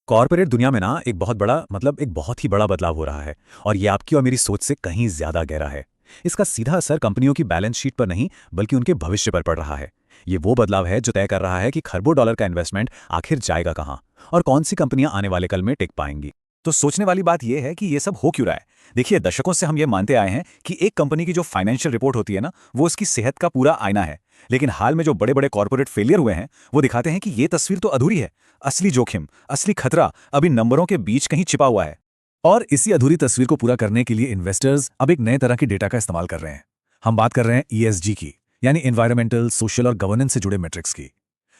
Corporate दुनिया में ना एक बहुत बड़ा एक बहुत ही बड़ा बदलाव हो रहा है। और ये आपकी और मेरी सोच से कहीं ज्यादा गहरा है। इसका सीधा असर कंपनियों की बैलेंस शीट पर नहीं बल्कि उनके भविष्य पर पड़ रहा है। ये वो बदलाव है जो तय कर रहा है कि खरबों डॉलर का इन्वेस्टमेंट आखिर जाएगा कहाँ और कौन सी कंपनियां आने वाले कल में टिक पाएंगी। तो सोचने वाली बात यह है कि ये सब हो क्यों रहा है। देखिए, दशकों से हम ये मानते आए हैं कि एक कंपनी की जो फाइनेंशियल रिपोर्ट होती है ना, वो उसकी सेहत का पूरा आईना है। लेकिन हाल में जो बड़े बड़े कॉर्पोरेट फेलियर हुए हैं, वो दिखाते हैं कि ये तस्वीर तो अधूरी है। असली जोखिम, असली खतरा अभी नंबरों के बीच कहीं छिपा हुआ है। और इसी अधूरी तस्वीर को पूरा करने के लिए इन्वेस्टर्स अब एक नए तरह की डेटा का इस्तेमाल कर रहे हैं। हम बात कर रहे हैं ईएसजी की, यानी एनवायरमेंटल, सोशल और गवर्नेंस से जुड़े मैट्रिक्स की।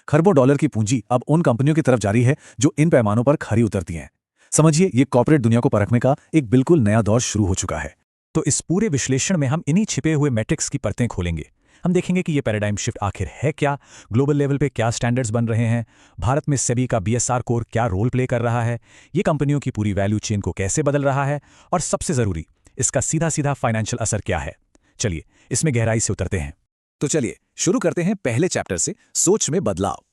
खरबों डॉलर की पूंजी अब उन कंपनियों की तरफ जारी है जो इन पैमानों पर खरी उतरती हैं। समझिए, ये कॉर्पोरेट दुनिया को परखने का एक बिल्कुल नया दौर शुरू हो चुका है। तो इस पूरे विश्लेषण में हम इन्हीं छिपे हुए मैट्रिक्स की परतें खोलेंगे। हम देखेंगे कि ये पैराडाइम शिफ्ट आखिर है क्या, ग्लोबल लेवल पे क्या स्टैंडर्ड्स बन रहे हैं, भारत में सेबी का बीएसआर कोर क्या रोल प्ले कर रहा है, ये कंपनियों की पूरी वैल्यू चेन को कैसे बदल रहा है, और सबसे जरूरी, इसका सीधा सीधा फाइनेंशियल असर क्या है। चलिए इसमें गहराई से उतरते हैं। तो चलिए शुरू करते हैं पहले चैप्टर से, सोच में बदलाव।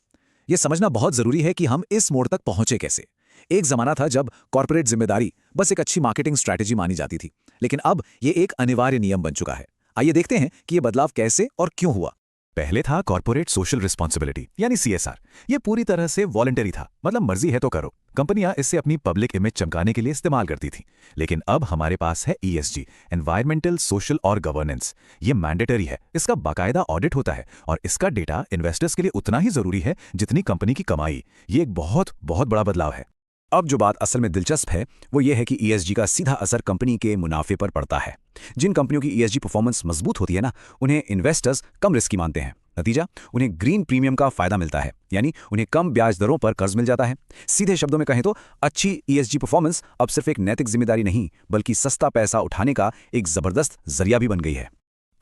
यह समझना बहुत जरूरी है कि हम इस मोड़ तक पहुंचे कैसे। एक जमाना था जब कॉर्पोरेट जिम्मेदारी बस एक अच्छी मार्केटिंग स्ट्रैटेजी मानी जाती थी, लेकिन अब यह एक अनिवार्य नियम बन चुका है। आइए देखते हैं कि यह बदलाव कैसे और क्यों हुआ। पहले था कॉर्पोरेट सोशल रिस्पॉन्सिबिलिटी यानी सीएसआर। ये पूरी तरह से वॉलंटरी था, मतलब मर्जी है तो करो। कंपनियां इसे अपनी पब्लिक इमेज चमकाने के लिए इस्तेमाल करती थी। लेकिन अब हमारे पास है ईएसजी, एनवायरमेंटल, सोशल और गवर्नेंस। ये मैंडेटरी है, इसका बाकायदा ऑडिट होता है और इसका डेटा इन्वेस्टर्स के लिए उतना ही जरूरी है जितनी कंपनी की कमाई। ये एक बहुत बहुत बड़ा बदलाव है। अब जो बात असल में दिलचस्प है वो ये है कि ईएसजी का सीधा असर कंपनी के मुनाफे पर पड़ता है। जिन कंपनियों की ईएसजी परफॉर्मेंस मजबूत होती है ना, उन्हें इन्वेस्टर्स कम रिस्की मानते हैं। नतीजा, उन्हें ग्रीन प्रीमियम का फायदा मिलता है, यानी उन्हें कम ब्याज दरों पर कर्ज मिल जाता है। सीधे शब्दों में कहें तो अच्छी ईएसजी परफॉर्मेंस अब सिर्फ एक नैतिक जिम्मेदारी नहीं बल्कि सस्ता पैसा उठाने का एक जबरदस्त जरिया भी बन गई है।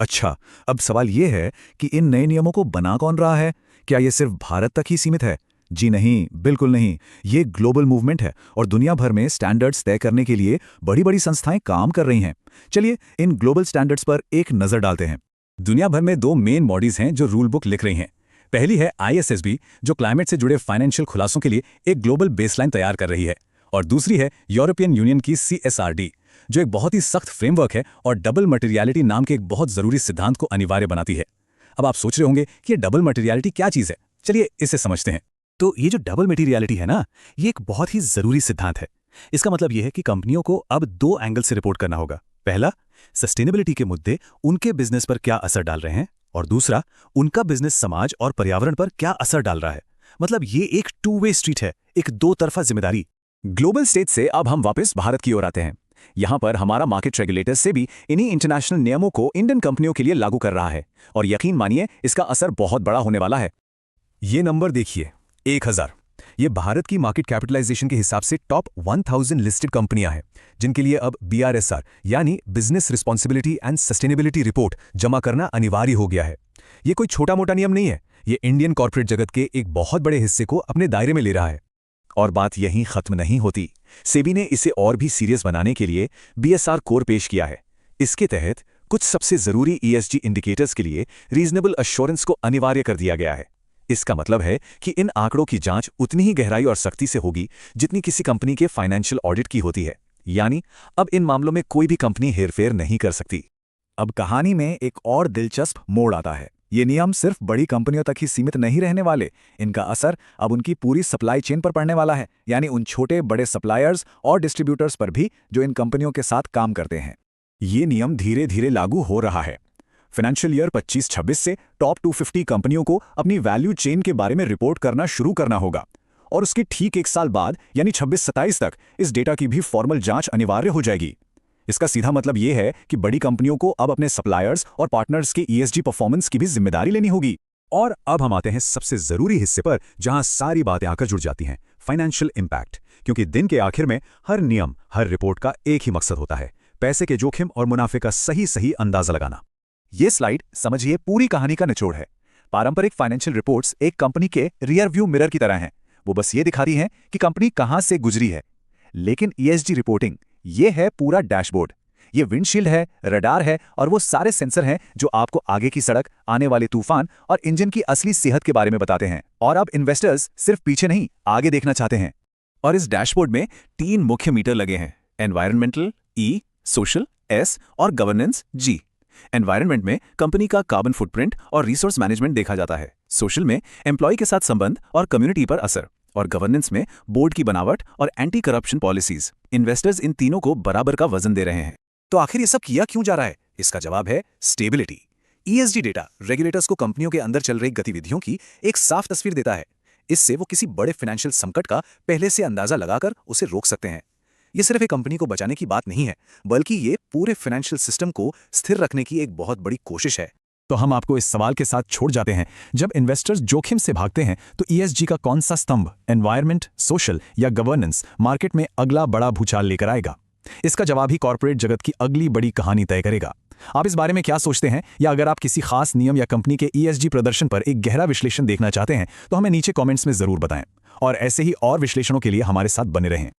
अच्छा, अब सवाल यह है कि इन नए नियमों को बना कौन रहा है? क्या यह सिर्फ भारत तक ही सीमित है? जी नहीं, बिल्कुल नहीं। ये ग्लोबल मूवमेंट है और दुनिया भर में स्टैंडर्ड्स तय करने के लिए बड़ी बड़ी संस्थाएं काम कर रही हैं। चलिए इन ग्लोबल स्टैंडर्ड्स पर एक नजर डालते हैं। दुनिया भर में दो मेन बॉडीज हैं जो रूल बुक लिख रही हैं। पहली है आईएसएसबी, जो क्लाइमेट से जुड़े फाइनेंशियल खुलासों के लिए एक ग्लोबल बेसलाइन तैयार कर रही है, और दूसरी है यूरोपियन यूनियन की सीएसआरडी, जो एक बहुत ही सख्त फ्रेमवर्क है और डबल मटेरियलिटी नाम के एक बहुत जरूरी सिद्धांत को अनिवार्य बनाती है। अब आप सोच रहे होंगे कि ये डबल मटेरियलिटी क्या चीज है। चलिए इसे समझते हैं। तो ये जो डबल मटेरियलिटी है ना, ये एक बहुत ही जरूरी सिद्धांत है। इसका मतलब ये है कि कंपनियों को अब दो एंगल से रिपोर्ट करना होगा। पहला, सस्टेनेबिलिटी के मुद्दे उनके बिजनेस पर क्या असर डाल रहे हैं, और दूसरा, उनका बिजनेस समाज और पर्यावरण पर क्या असर डाल रहा है। मतलब ये एक टू वे स्ट्रीट है, एक दो तरफा जिम्मेदारी। ग्लोबल स्टेज से अब हम वापस भारत की ओर आते हैं। यहां पर हमारा मार्केट रेगुलेटर से भी इन्हीं इंटरनेशनल नियमों को इंडियन कंपनियों के लिए लागू कर रहा है, और यकीन मानिए इसका असर बहुत बड़ा होने वाला है। ये नंबर देखिए, 1000। ये भारत की मार्केट कैपिटलाइजेशन के हिसाब से टॉप 1000 लिस्टेड कंपनियां हैं जिनके लिए अब बीआरएसआर यानी business responsibility and sustainability report जमा करना अनिवार्य हो गया है। ये कोई छोटा मोटा नियम नहीं है, ये इंडियन कॉर्पोरेट जगत के एक बहुत बड़े हिस्से को अपने दायरे में ले रहा है। और बात यहीं खत्म नहीं होती। सेबी ने इसे और भी सीरियस बनाने के लिए बीएसआर कोर पेश किया है। इसके तहत कुछ सबसे जरूरी ईएसजी इंडिकेटर्स के लिए रीजनेबल अश्योरेंस को अनिवार्य कर दिया गया है। इसका मतलब है कि इन आंकड़ों की जांच उतनी ही गहराई और सख्ती से होगी जितनी किसी कंपनी के फाइनेंशियल ऑडिट की होती है। यानी अब इन मामलों में कोई भी कंपनी हेरफेर नहीं कर सकती। अब कहानी में एक और दिलचस्प मोड़ आता है। ये नियम सिर्फ बड़ी कंपनियों तक ही सीमित नहीं रहने वाले, इनका असर अब उनकी पूरी सप्लाई चेन पर पड़ने वाला है, यानी उन छोटे बड़े सप्लायर्स और डिस्ट्रीब्यूटर्स पर भी जो इन कंपनियों के साथ काम करते हैं। ये नियम धीरे धीरे लागू हो रहा है। फाइनेंशियल ईयर 25-26 से टॉप 250 कंपनियों को अपनी वैल्यू चेन के बारे में रिपोर्ट करना शुरू करना होगा, और उसके ठीक एक साल बाद यानी 26-27 तक इस डेटा की भी फॉर्मल जांच अनिवार्य हो जाएगी। इसका सीधा मतलब यह है कि बड़ी कंपनियों को अब अपने सप्लायर्स और पार्टनर्स के ईएसजी परफॉर्मेंस की भी जिम्मेदारी लेनी होगी। और अब हम आते हैं सबसे जरूरी हिस्से पर, जहां सारी बातें आकर जुड़ जाती हैं, फाइनेंशियल इंपैक्ट। क्योंकि दिन के आखिर में हर नियम, हर रिपोर्ट का एक ही मकसद होता है, पैसे के जोखिम और मुनाफे का सही सही अंदाजा लगाना। ये स्लाइड समझिए पूरी कहानी का निचोड़ है। पारंपरिक फाइनेंशियल रिपोर्ट्स एक कंपनी के रियर व्यू मिरर की तरह हैं। वो बस ये दिखाती हैं कि कंपनी कहां से गुजरी है। लेकिन ईएसजी रिपोर्टिंग, ये है पूरा डैशबोर्ड। ये विंडशील्ड है, रडार है, और वो सारे सेंसर हैं जो आपको आगे की सड़क, आने वाले तूफान और इंजन की असली सेहत के बारे में बताते हैं। और अब इन्वेस्टर्स सिर्फ पीछे नहीं, आगे देखना चाहते हैं। और इस डैशबोर्ड में 3 मुख्य मीटर लगे हैं, एनवायरमेंटल E, सोशल S और गवर्नेंस G। एनवायरनमेंट में कंपनी का कार्बन फुटप्रिंट और रिसोर्स मैनेजमेंट देखा जाता है, सोशल में एम्प्लॉय के साथ संबंध और कम्युनिटी पर असर, और गवर्नेंस में बोर्ड की बनावट और anti corruption policies. Investors in तीनों को बराबर का वजन दे रहे हैं। तो आखिर ये सब किया क्यों जा रहा है? इसका जवाब है स्टेबिलिटी। ESG डेटा रेगुलेटर्स को कंपनियों के अंदर चल रही गतिविधियों की एक साफ तस्वीर देता है। इससे वो किसी बड़े फाइनेंशियल संकट का पहले से अंदाजा लगाकर उसे रोक सकते हैं। ये सिर्फ एक कंपनी को बचाने की बात नहीं है, बल्कि ये पूरे फाइनेंशियल सिस्टम को स्थिर रखने की एक बहुत बड़ी कोशिश है। तो हम आपको इस सवाल के साथ छोड़ जाते हैं, जब इन्वेस्टर्स जोखिम से भागते हैं तो ESG का कौन सा स्तंभ, एनवायरनमेंट, सोशल या गवर्नेंस, मार्केट में अगला बड़ा भूचाल लेकर आएगा? इसका जवाब ही कॉर्पोरेट जगत की अगली बड़ी कहानी तय करेगा। आप इस बारे में क्या सोचते हैं, या अगर आप किसी खास नियम या कंपनी के ESG प्रदर्शन पर एक गहरा विश्लेषण देखना चाहते हैं तो हमें नीचे कमेंट्स में जरूर बताएं, और ऐसे ही और विश्लेषणों के लिए हमारे साथ बने रहें।